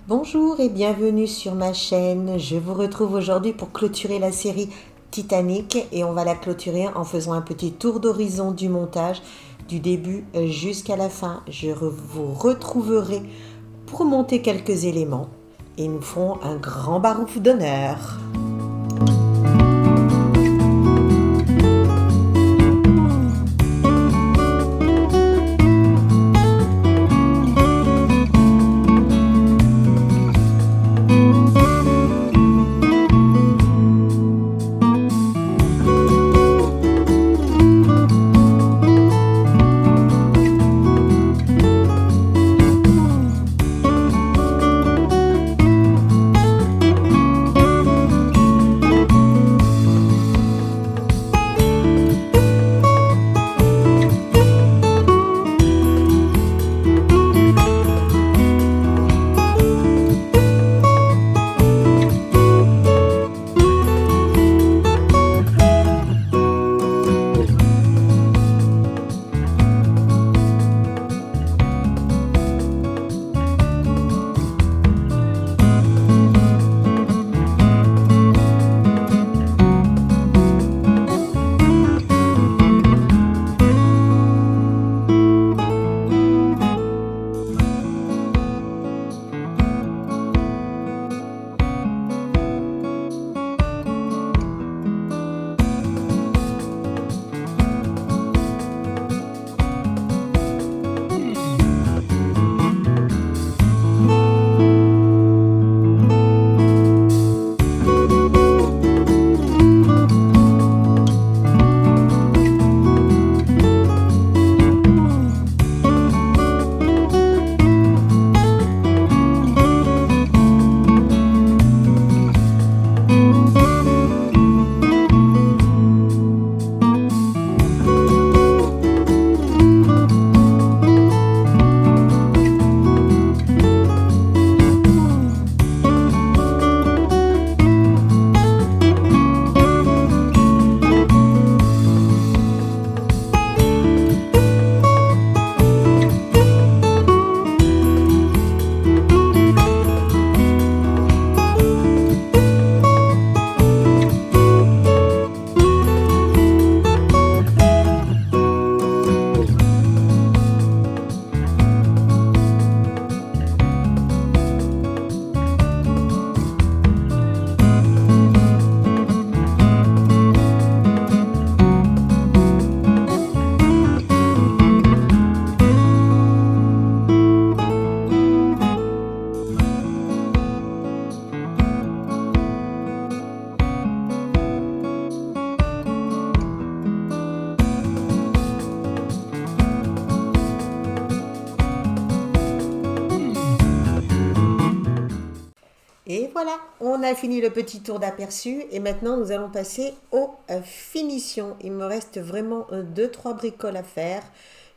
Bonjour et bienvenue sur ma chaîne. Je vous retrouve aujourd'hui pour clôturer la série Titanic et on va la clôturer en faisant un petit tour d'horizon du montage du début jusqu'à la fin. Je vous retrouverai pour monter quelques éléments et nous ferons un grand barouf d'honneur. Et voilà, on a fini le petit tour d'aperçu et maintenant nous allons passer aux finitions. Il me reste vraiment 2-3 bricoles à faire.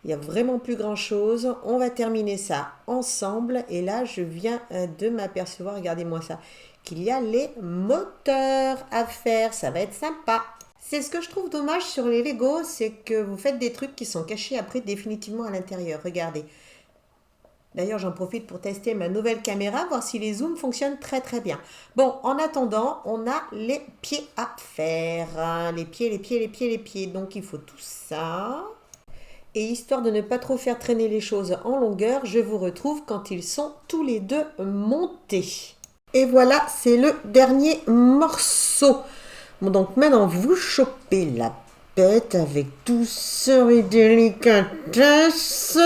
Il n'y a vraiment plus grand chose. On va terminer ça ensemble et là je viens de m'apercevoir, regardez-moi ça, qu'il y a les moteurs à faire. Ça va être sympa. C'est ce que je trouve dommage sur les Lego, c'est que vous faites des trucs qui sont cachés après définitivement à l'intérieur. Regardez. D'ailleurs, j'en profite pour tester ma nouvelle caméra, voir si les zooms fonctionnent très très bien. Bon, en attendant, on a les pieds à faire. Les pieds, les pieds, les pieds, les pieds. Donc, il faut tout ça. Et histoire de ne pas trop faire traîner les choses en longueur, je vous retrouve quand ils sont tous les deux montés. Et voilà, c'est le dernier morceau. Bon, donc maintenant, vous chopez la bête avec douceur et délicatesse.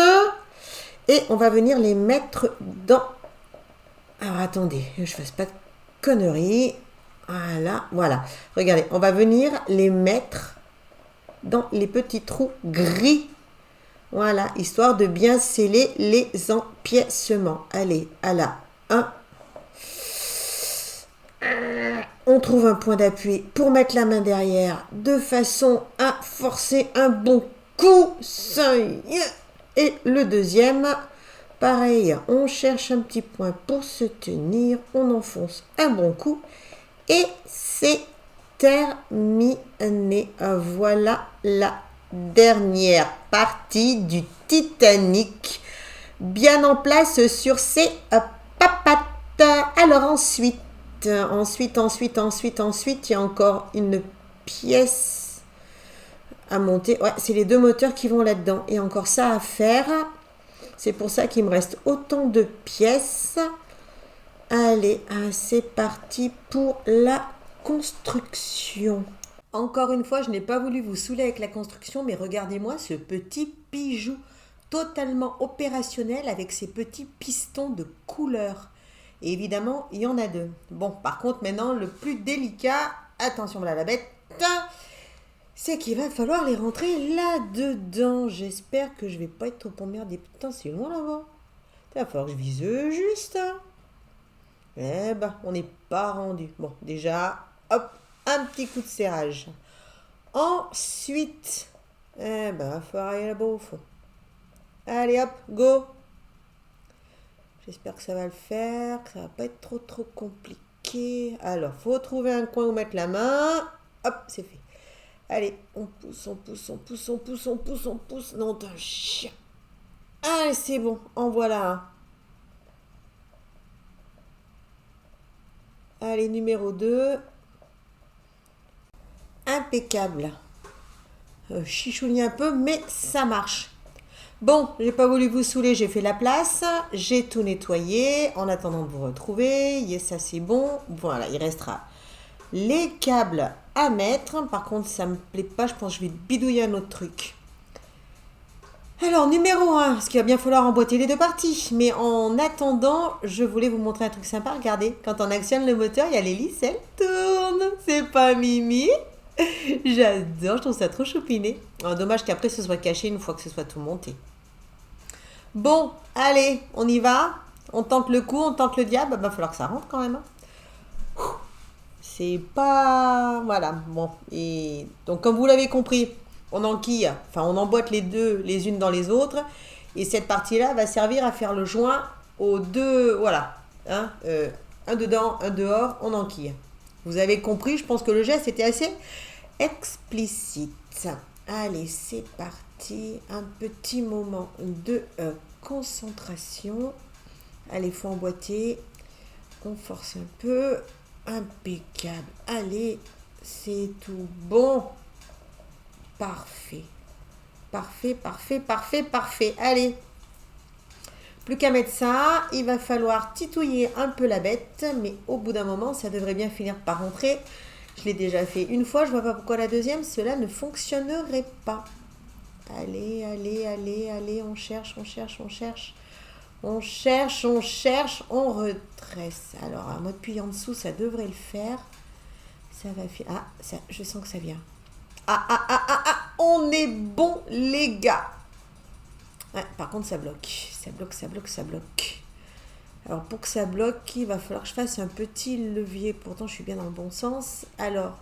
Et on va venir les mettre dans... Alors attendez, je ne fasse pas de conneries. Voilà, voilà. Regardez, on va venir les mettre dans les petits trous gris. Voilà, histoire de bien sceller les empiècements. Allez, à la 1. On trouve un point d'appui pour mettre la main derrière de façon à forcer un bon coup. Ça y est. Et le deuxième, pareil, on cherche un petit point pour se tenir, on enfonce un bon coup et c'est terminé. Voilà la dernière partie du Titanic, bien en place sur ses papates. Alors ensuite, ensuite, il y a encore une pièce à monter. Ouais, c'est les deux moteurs qui vont là-dedans. Et encore ça à faire. C'est pour ça qu'il me reste autant de pièces. Allez, c'est parti pour la construction. Encore une fois, je n'ai pas voulu vous saouler avec la construction, mais regardez-moi ce petit bijou totalement opérationnel avec ses petits pistons de couleur. Et évidemment, il y en a deux. Bon, par contre, maintenant, le plus délicat, attention là la bête, c'est qu'il va falloir les rentrer là-dedans. J'espère que je vais pas être trop emmerdée. Putain, c'est loin là-bas. Il va falloir que je vise juste. Eh ben, on n'est pas rendu. Bon, déjà, hop, un petit coup de serrage. Ensuite, il va falloir aller là-bas au fond. Allez, hop, go. J'espère que ça va le faire, que ça va pas être trop compliqué. Alors, faut trouver un coin où mettre la main. Hop, c'est fait. Allez, on pousse. Non, t'es un chien. Allez, c'est bon, en voilà un. Allez, numéro 2. Impeccable. Chichouille un peu, mais ça marche. Bon, j'ai pas voulu vous saouler, j'ai fait la place, j'ai tout nettoyé en attendant de vous retrouver. Yes, ça c'est bon. Voilà, il restera les câbles à mettre. Par contre, ça me plaît pas, je pense que je vais bidouiller un autre truc. Alors, numéro 1, parce qu'il va bien falloir emboîter les deux parties. Mais en attendant, je voulais vous montrer un truc sympa. Regardez, quand on actionne le moteur, il y a l'hélice, elle tourne. C'est pas Mimi. J'adore, je trouve ça trop choupiné. Alors, dommage qu'après ce soit caché une fois que ce soit tout monté. Bon, allez, on y va. On tente le coup, on tente le diable. Va falloir que ça rentre quand même. C'est pas... Voilà, bon. Et donc, comme vous l'avez compris, on enquille, enfin on emboîte les deux les unes dans les autres. Et cette partie-là va servir à faire le joint aux deux... Voilà. Hein, un dedans, un dehors, on enquille. Vous avez compris, je pense que le geste était assez explicite. Allez, c'est parti. Un petit moment de concentration. Allez, faut emboîter. On force un peu. Impeccable. Allez, c'est tout bon. Parfait. Parfait. Allez. Plus qu'à mettre ça, il va falloir titouiller un peu la bête, mais au bout d'un moment, ça devrait bien finir par rentrer. Je l'ai déjà fait une fois, je vois pas pourquoi la deuxième, cela ne fonctionnerait pas. Allez, on cherche, on redresse. Alors, en appuyant en dessous, ça devrait le faire. Ça va faire... Ah, ça, je sens que ça vient. On est bon, les gars. Ouais, par contre, ça bloque. Ça bloque. Alors, pour que ça bloque, il va falloir que je fasse un petit levier. Pourtant, je suis bien dans le bon sens. Alors,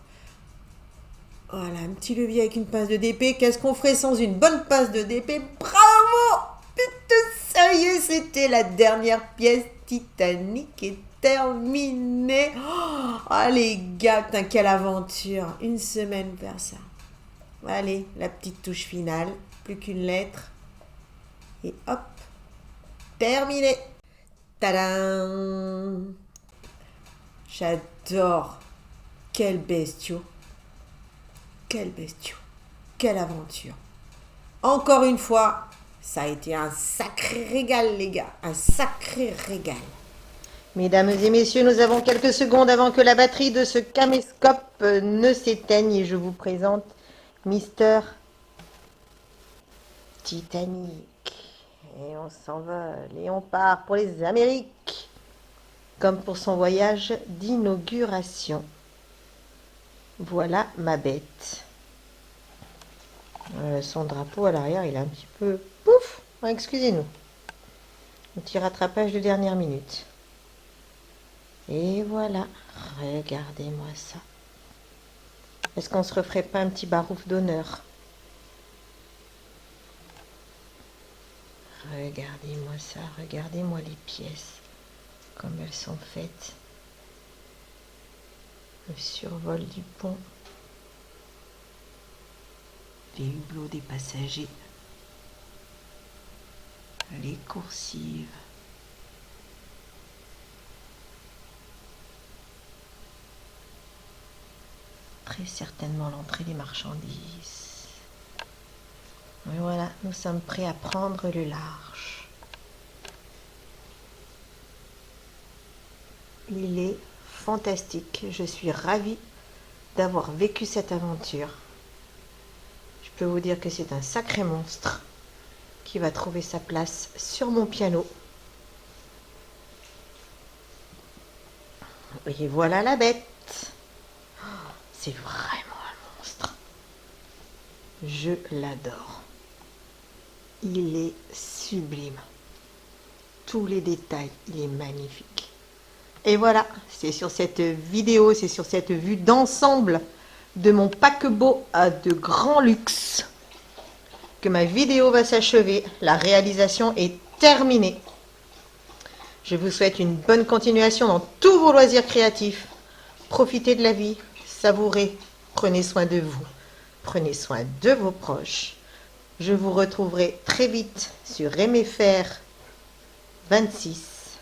voilà, un petit levier avec une passe de DP. Qu'est-ce qu'on ferait sans une bonne passe de DP? Bravo! Putain, ça y est, c'était la dernière pièce Titanic est terminée. Oh, les gars, putain, quelle aventure. Une semaine faire ça. Allez, la petite touche finale. Plus qu'une lettre. Et hop, terminé. Tadam! J'adore. Quel bestiau. Quelle aventure. Encore une fois, ça a été un sacré régal, les gars. Un sacré régal. Mesdames et messieurs, nous avons quelques secondes avant que la batterie de ce caméscope ne s'éteigne et je vous présente Mister Titanic. Et on s'envole et on part pour les Amériques, comme pour son voyage d'inauguration. Voilà ma bête. Son drapeau à l'arrière, il est un petit peu... Pouf! Excusez-nous. Un petit rattrapage de dernière minute. Et voilà. Regardez-moi ça. Est-ce qu'on se referait pas un petit barouf d'honneur? Regardez-moi ça. Regardez-moi les pièces. Comme elles sont faites. Le survol du pont. Les hublots des passagers. Les coursives. très certainement l'entrée des marchandises. Et voilà, nous sommes prêts à prendre le large. Il est fantastique. Je suis ravie d'avoir vécu cette aventure. Je peux vous dire que c'est un sacré monstre qui va trouver sa place sur mon piano. Et voilà la bête. C'est vraiment un monstre. Je l'adore. Il est sublime. Tous les détails, il est magnifique. Et voilà, c'est sur cette vidéo, c'est sur cette vue d'ensemble de mon paquebot de grand luxe que ma vidéo va s'achever. La réalisation est terminée. Je vous souhaite une bonne continuation dans tous vos loisirs créatifs. Profitez de la vie, savourez, prenez soin de vous, prenez soin de vos proches. Je vous retrouverai très vite sur Aimer Faire 26.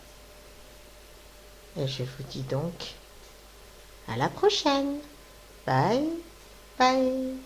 Et je vous dis donc à la prochaine. Bye bye.